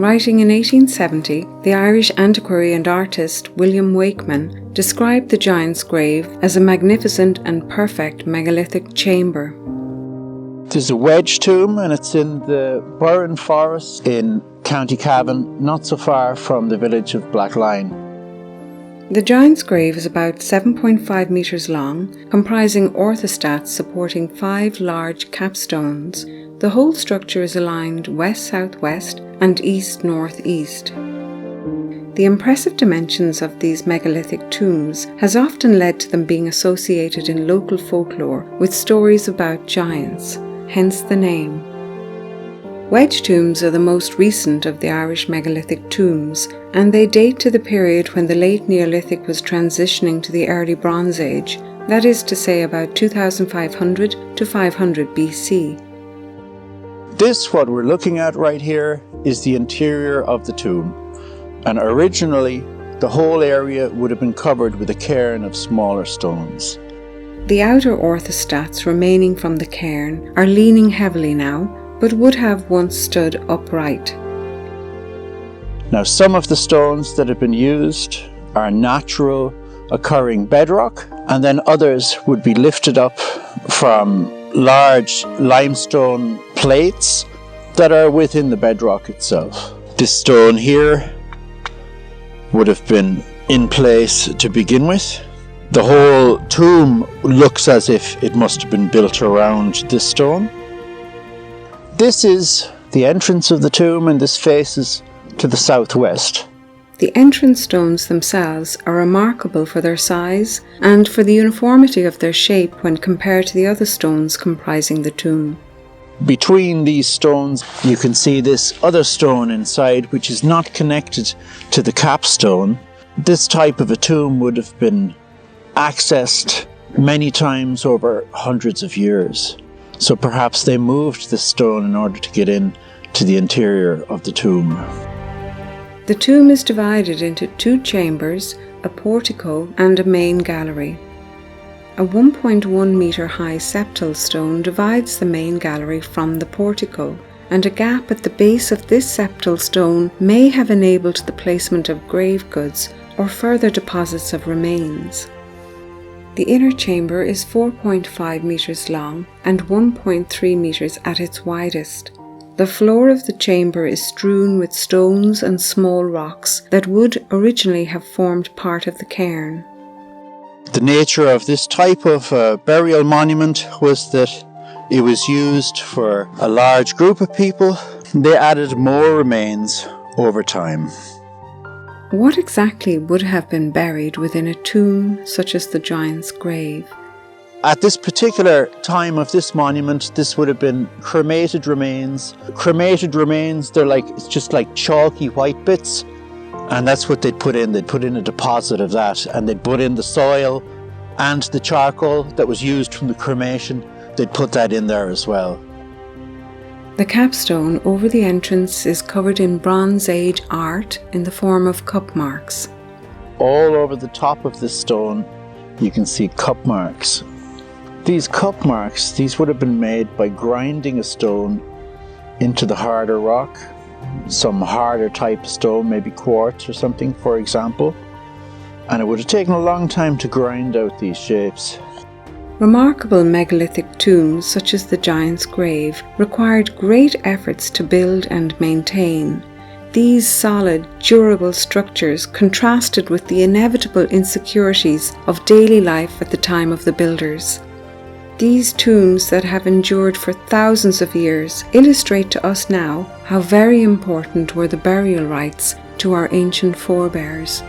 Writing in 1870, the Irish antiquary and artist William Wakeman described the giant's grave as a magnificent and perfect megalithic chamber. There's a Wedge tomb, and it's in the Burren Forest in County Cavan, not so far from the village of Blackline. The giant's grave is about 7.5 metres long, comprising orthostats supporting 5 large capstones. The whole structure is aligned west-southwest and east-northeast. The impressive dimensions of these megalithic tombs has often led to them being associated in local folklore with stories about giants, hence the name. Wedge tombs are the most recent of the Irish megalithic tombs, and they date to the period when the late Neolithic was transitioning to the early Bronze Age, that is to say about 2500 to 500 BC. This, what we're looking at right here, is the interior of the tomb, and originally the whole area would have been covered with a cairn of smaller stones. The outer orthostats remaining from the cairn are leaning heavily now, but would have once stood upright. Now, some of the stones that have been used are natural occurring bedrock, and then others would be lifted up from large limestone plates that are within the bedrock itself. This stone here would have been in place to begin with. The whole tomb looks as if it must have been built around this stone. This is the entrance of the tomb, and this faces to the southwest. The entrance stones themselves are remarkable for their size and for the uniformity of their shape when compared to the other stones comprising the tomb. Between these stones you can see this other stone inside, which is not connected to the capstone. This type of a tomb would have been accessed many times over hundreds of years. So perhaps they moved this stone in order to get in to the interior of the tomb. The tomb is divided into 2 chambers, a portico and a main gallery. A 1.1 metre high septal stone divides the main gallery from the portico, and a gap at the base of this septal stone may have enabled the placement of grave goods or further deposits of remains. The inner chamber is 4.5 metres long and 1.3 metres at its widest. The floor of the chamber is strewn with stones and small rocks that would originally have formed part of the cairn. The nature of this type of burial monument was that it was used for a large group of people. They added more remains over time. What exactly would have been buried within a tomb such as the giant's grave? At this particular time of this monument, this would have been cremated remains. Cremated remains, it's just like chalky white bits, and that's what they'd put in. They'd put in a deposit of that, and they'd put in the soil and the charcoal that was used from the cremation. They'd put that in there as well. The capstone over the entrance is covered in Bronze Age art in the form of cup marks. All over the top of this stone, you can see cup marks. These cup marks, these would have been made by grinding a stone into the harder rock, some harder type stone, maybe quartz or something, for example, and it would have taken a long time to grind out these shapes. Remarkable megalithic tombs such as the giant's grave required great efforts to build and maintain. These solid, durable structures contrasted with the inevitable insecurities of daily life at the time of the builders. These tombs that have endured for thousands of years illustrate to us now how very important were the burial rites to our ancient forebears.